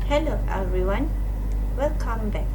Hello everyone, welcome back.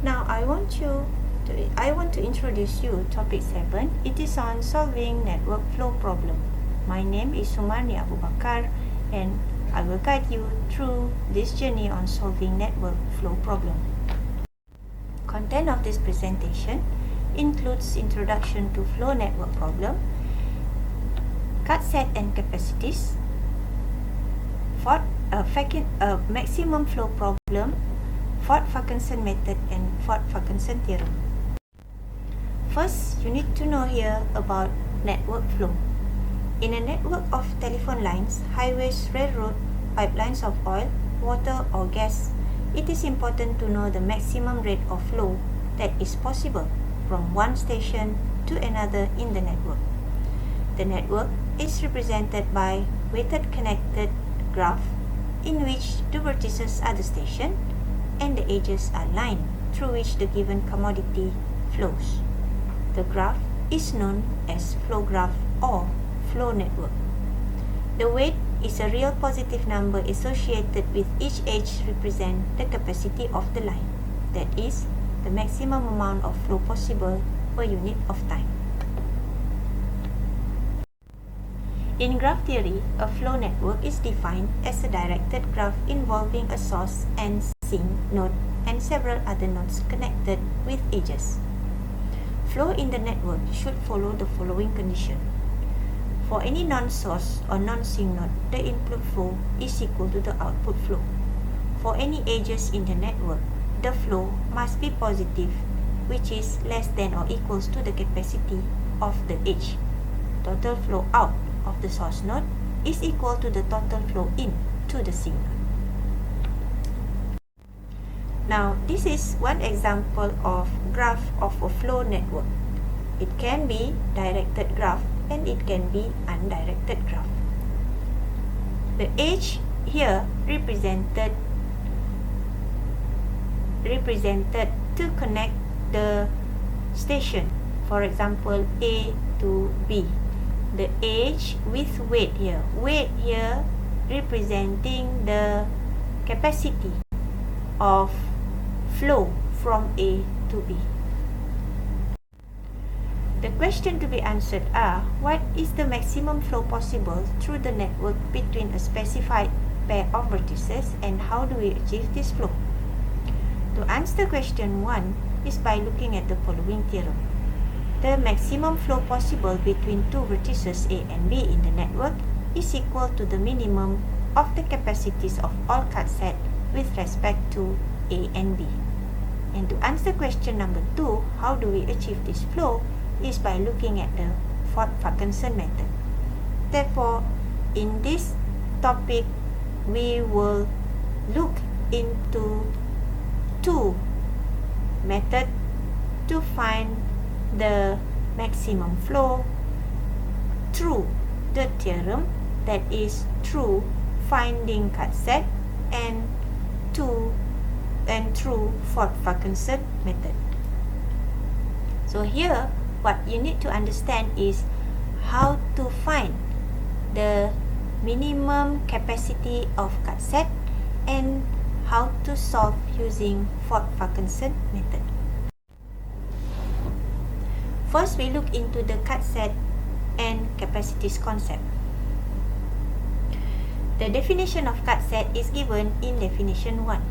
Now I want to introduce you topic 7. It is on solving network flow problem. My name is Sumarni Abu Bakar and I will guide you through this journey on solving network flow problem. Content of this presentation includes introduction to flow network problem, cut set and capacities, maximum flow problem, Ford-Parkinson method and Ford-Parkinson theorem. First, you need to know here about network flow. In a network of telephone lines, highways, railroad, pipelines of oil, water or gas, it is important to know the maximum rate of flow that is possible from one station to another in the network. The network is represented by weighted connected graph in which the vertices are the station and the edges are line through which the given commodity flows. The graph is known as flow graph or flow network. The weight is a real positive number associated with each edge represent the capacity of the line, that is, the maximum amount of flow possible per unit of time. In graph theory, a flow network is defined as a directed graph involving a source and sink node and several other nodes connected with edges. Flow in the network should follow the following condition. For any non-source or non-sink node, the input flow is equal to the output flow. For any edges in the network, the flow must be positive, which is less than or equals to the capacity of the edge. Total flow out of the source node is equal to the total flow in to the sink node. Now, this is one example of graph of a flow network. It can be directed graph and it can be undirected graph. The edge here represented to connect the station, for example A to B. The edge with weight here representing the capacity of flow from A to B. The question to be answered are, what is the maximum flow possible through the network between a specified pair of vertices and how do we achieve this flow? To answer question 1 is by looking at the following theorem. The maximum flow possible between two vertices A and B in the network is equal to the minimum of the capacities of all cut set with respect to A and B. And to answer question number 2, how do we achieve this flow, is by looking at the Ford-Parkinson method. Therefore, in this topic, we will look into two methods to find the maximum flow through the theorem, that is through finding cut set and through Ford-Parkinson method. So here what you need to understand is how to find the minimum capacity of cut set and how to solve using Ford-Parkinson method. First, we look into the cut set and capacities concept. The definition of cut set is given in definition 1.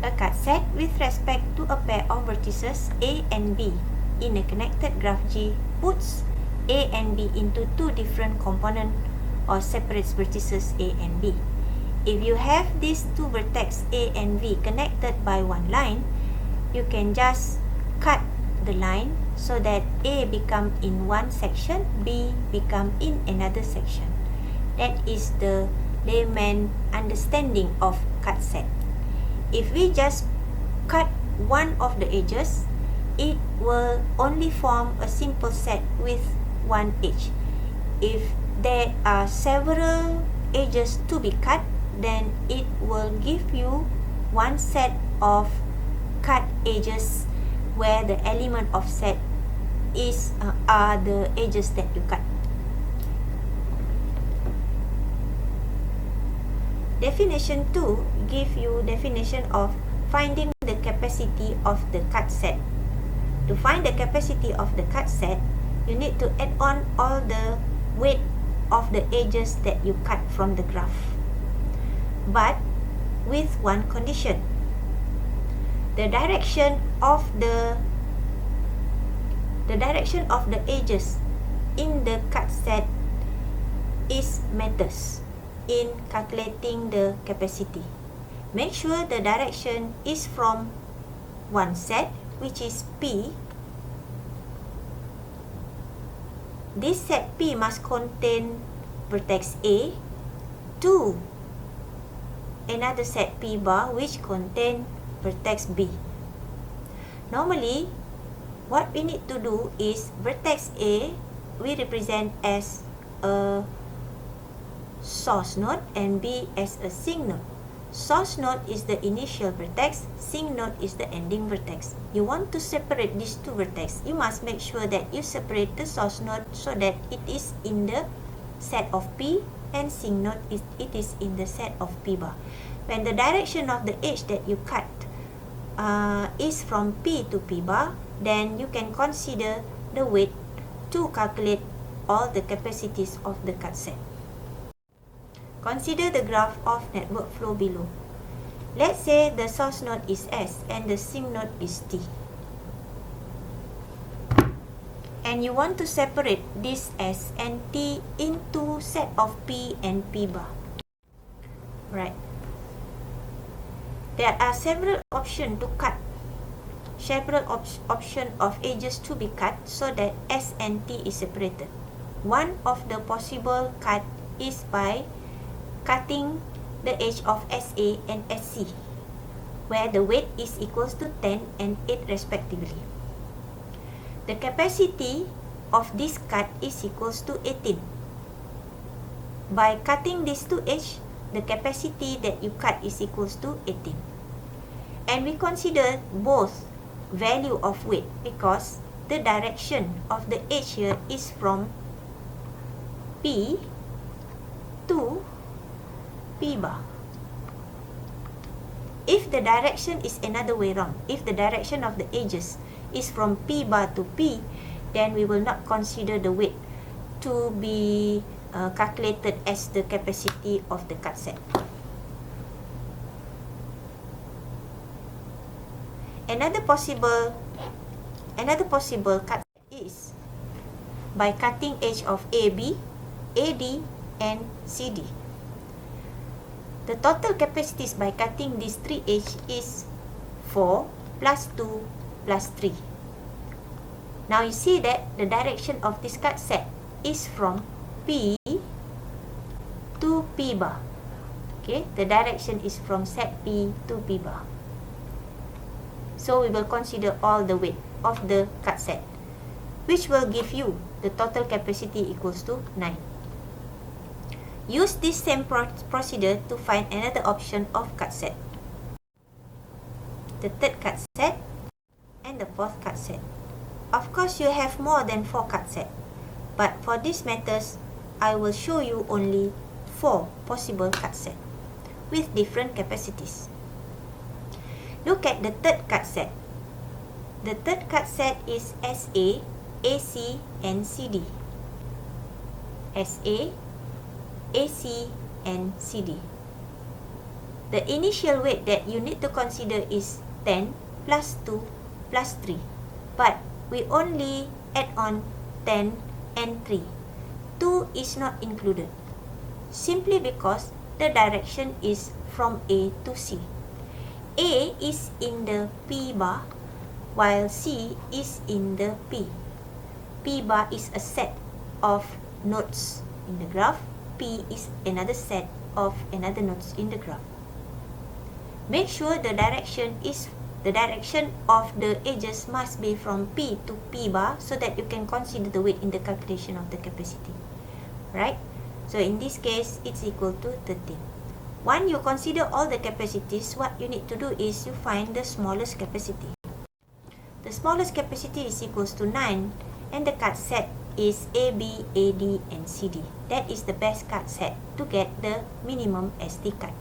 A cut set with respect to a pair of vertices A and B in a connected graph G puts A and B into two different components or separates vertices A and B. If you have these two vertex A and B connected by one line, you can just cut the line so that A become in one section, B become in another section. That is the layman understanding of cut set. If we just cut one of the edges, it will only form a simple set with one edge. If there are several edges to be cut, then it will give you one set of cut edges where the element of set are the edges that you cut. Definition 2 give you definition of finding the capacity of the cut set. To find the capacity of the cut set, you need to add on all the weight of the edges that you cut from the graph. But with one condition. The direction of the edges in the cut set is matters in calculating the capacity. Make sure the direction is from one set, which is P. This set P must contain vertex A to another set P bar which contain vertex B. Normally, what we need to do is vertex A we represent as a source node and B as a sink node. Source node is the initial vertex, sink node is the ending vertex. You want to separate these two vertex, you must make sure that you separate the source node so that it is in the set of P and sink node it is in the set of P bar. When the direction of the edge that you cut is from P to P bar, then you can consider the weight to calculate all the capacities of the cut set. Consider the graph of network flow below. Let's say the source node is S and the sink node is T. And you want to separate this S and T into set of P and P bar. Right. There are several options to cut. Several options of edges to be cut so that S and T is separated. One of the possible cut is by cutting the edge of SA and SC, where the weight is equals to 10 and 8 respectively. The capacity of this cut is equals to 18. By cutting these two edges, the capacity that you cut is equals to 18. And we consider both value of weight because the direction of the edge here is from P to P bar. If the direction is another way around, if the direction of the edges is from P bar to P, then we will not consider the weight to be calculated as the capacity of the cut set. Another possible cut is by cutting edge of AB, AD, and CD. The total capacities by cutting these three edges is 4 plus 2 plus 3. Now you see that the direction of this cut set is from P to P bar. Okay, the direction is from set P to P bar. So we will consider all the weight of the cut set, which will give you the total capacity equals to 9. Use this same procedure to find another option of cut set. The third cut set and the fourth cut set. Of course, you have more than 4 cut set, but for these methods, I will show you only 4 possible cut set with different capacities. Look at the third cut set. The third cut set is SA, AC, and CD. SA, AC, and CD. The initial weight that you need to consider is 10 plus 2 plus 3. But we only add on 10 and 3. 2 is not included, simply because the direction is from A to C. A is in the P bar, while C is in the P. P bar is a set of nodes in the graph. P is another set of another nodes in the graph. Make sure the direction of the edges must be from P to P bar so that you can consider the weight in the calculation of the capacity. Right? So in this case, it's equal to 13. Once you consider all the capacities, what you need to do is you find the smallest capacity. The smallest capacity is equals to 9 and the cut set is AB, AD, and CD. That is the best cut set to get the minimum SD cut.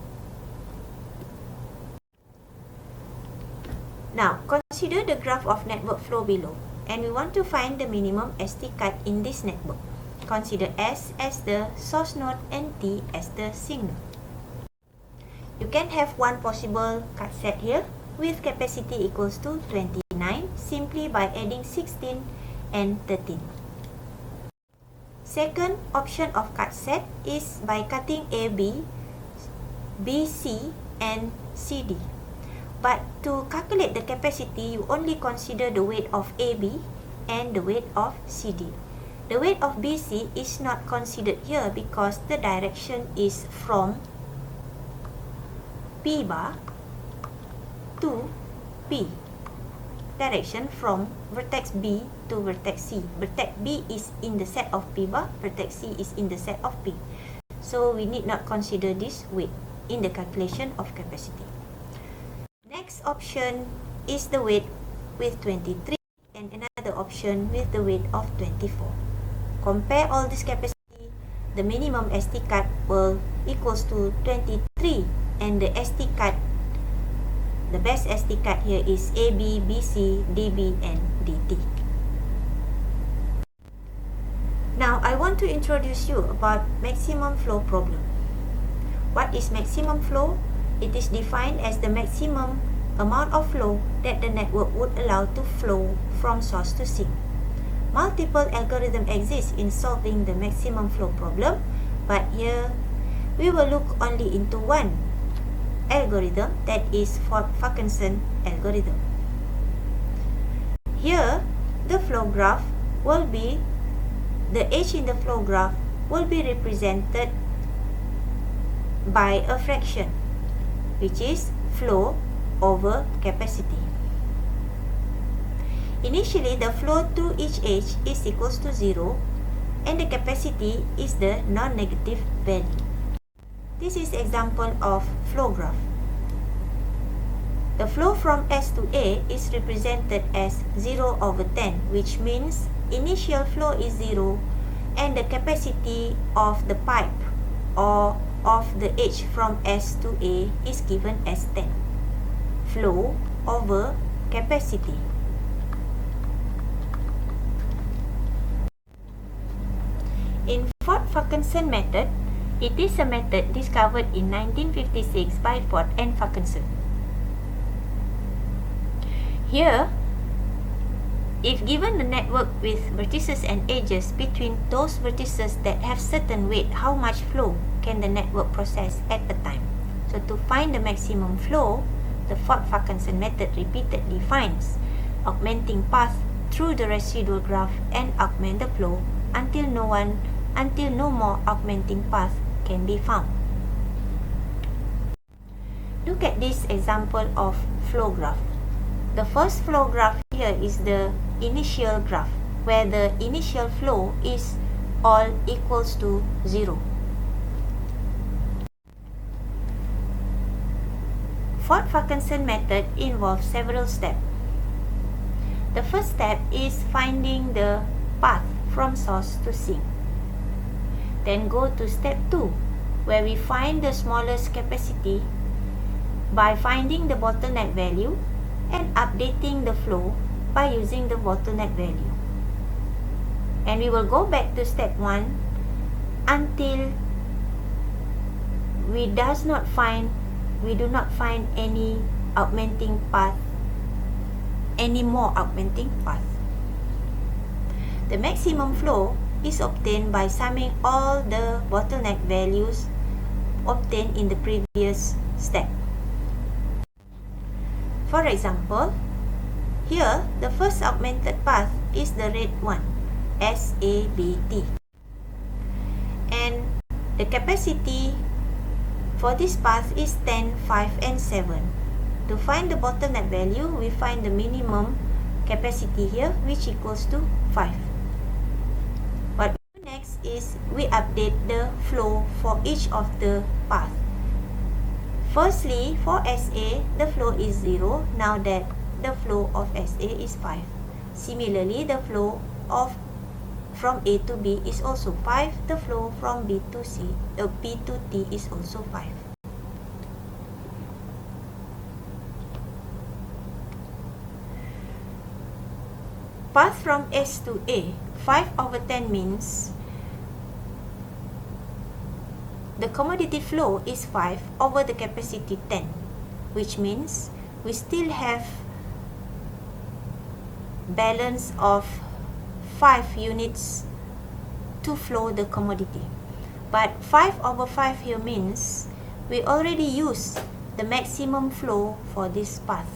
Now, consider the graph of network flow below, and we want to find the minimum SD cut in this network. Consider S as the source node and T as the sink node. You can have one possible cut set here with capacity equals to 29 simply by adding 16 and 13. Second option of cut set is by cutting AB, BC and CD. But to calculate the capacity, you only consider the weight of AB and the weight of CD. The weight of BC is not considered here because the direction is from P bar to P. Direction from vertex B to vertex C. Vertex B is in the set of P bar, vertex C is in the set of P. So we need not consider this weight in the calculation of capacity. Next option is the weight with 23 and another option with the weight of 24. Compare all this capacity, the minimum SD cut will equals to 23 and the SD cut, the best SD cut here is AB, BC, DB and DT. Now I want to introduce you about maximum flow problem. What is maximum flow? It is defined as the maximum amount of flow that the network would allow to flow from source to sink. Multiple algorithms exist in solving the maximum flow problem, but here we will look only into one algorithm, that is Ford-Fulkerson algorithm. Here the flow graph will be, the H in the flow graph will be represented by a fraction, which is flow over capacity. Initially, the flow to each edge is equals to 0 and the capacity is the non-negative value. This is example of flow graph. The flow from S to A is represented as 0 over 10, which means initial flow is 0 and the capacity of the pipe or of the edge from S to A is given as 10. Flow over capacity. In Ford-Fulkerson method, it is a method discovered in 1956 by Ford and Fulkerson. Here, if given the network with vertices and edges, between those vertices that have certain weight, how much flow can the network process at a time? So to find the maximum flow, the Ford-Fulkerson method repeatedly finds augmenting path through the residual graph and augment the flow until no more augmenting path can be found. Look at this example of flow graph. The first flow graph here is the initial graph, where the initial flow is all equals to 0. Ford-Fulkerson method involves several steps. The first step is finding the path from source to sink. Then go to step 2, where we find the smallest capacity by finding the bottleneck value and updating the flow by using the bottleneck value. And we will go back to step 1 until we do not find any augmenting path, any more augmenting path. The maximum flow is obtained by summing all the bottleneck values obtained in the previous step. For example, here the first augmented path is the red one, SABT. And the capacity for this path is 10, 5 and 7. To find the bottleneck value, we find the minimum capacity here, which equals to 5. What we do next is we update the flow for each of the path. Firstly, for SA, the flow is 0, now that the flow of SA is 5. Similarly, the flow from A to B is also 5. The flow from B to T is also 5. S to A, 5/10 means the commodity flow is 5 over the capacity 10, which means we still have balance of 5 units to flow the commodity. But 5/5 here means we already use the maximum flow for this path.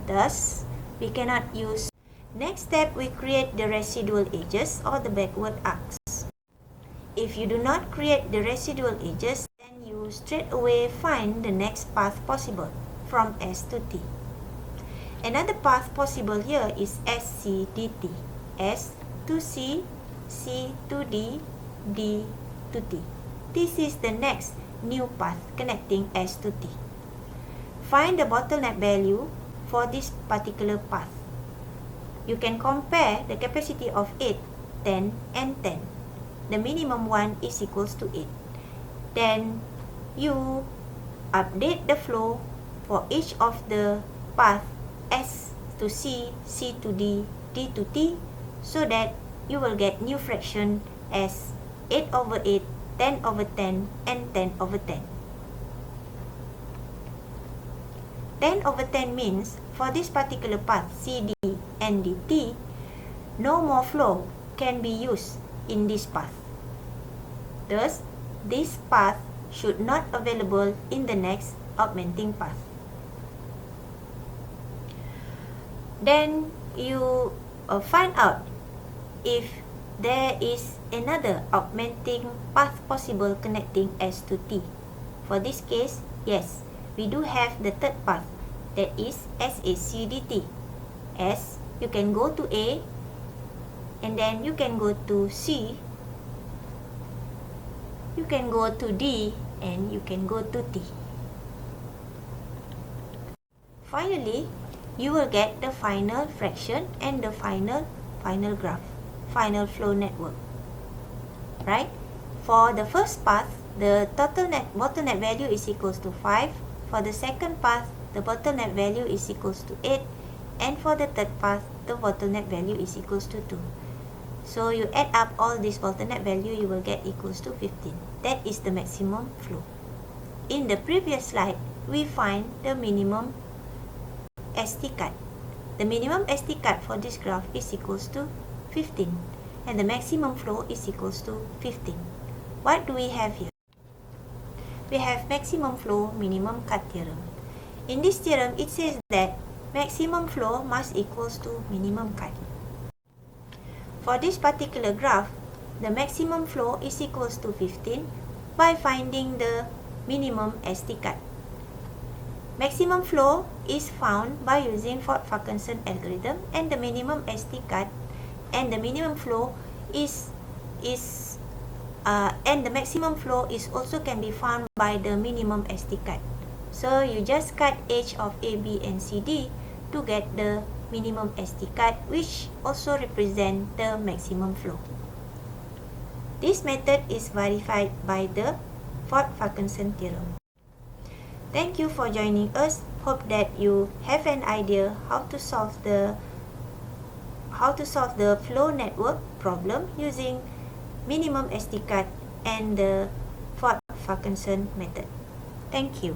Thus, we cannot use. Next step, we create the residual edges or the backward arcs. If you do not create the residual edges, then you straight away find the next path possible from S to T. Another path possible here is SC dt. S to C, C to D, D to T. This is the next new path connecting S to T. Find the bottleneck value for this particular path. You can compare the capacity of 8, 10 and 10. The minimum one is equals to 8. Then you update the flow for each of the path S to C, C to D, D to T, so that you will get new fraction as 8/8, 10/10 and 10/10. 10/10 means for this particular path CD and DT, no more flow can be used in this path. Thus, this path should not available in the next augmenting path. Then you find out if there is another augmenting path possible connecting S to T. For this case, yes, we do have the third path, that is SACDT. S, you can go to A, and then you can go to C, you can go to D, and you can go to T. Finally, you will get the final fraction and the final graph, final flow network. Right? For the first path, the bottleneck value is equals to 5. For the second path, the bottleneck value is equals to 8. And for the third path, the bottleneck value is equals to 2. So you add up all this bottleneck value, you will get equals to 15. That is the maximum flow. In the previous slide, we find the minimum ST cut. The minimum ST cut for this graph is equals to 15. And the maximum flow is equals to 15. What do we have here? We have maximum flow, minimum cut theorem. In this theorem, it says that maximum flow must equals to minimum cut. For this particular graph, the maximum flow is equals to 15 by finding the minimum ST cut. Maximum flow is found by using Ford-Parkinson algorithm, and the minimum ST cut and the minimum flow and the maximum flow is also can be found by the minimum ST cut. So you just cut edge of A, B and C, D to get the minimum ST cut, which also represent the maximum flow. This method is verified by the Ford-Parkinson theorem. Thank you for joining us. Hope that you have an idea how to solve the flow network problem using minimum ST cut and the Ford-Parkinson method. Thank you.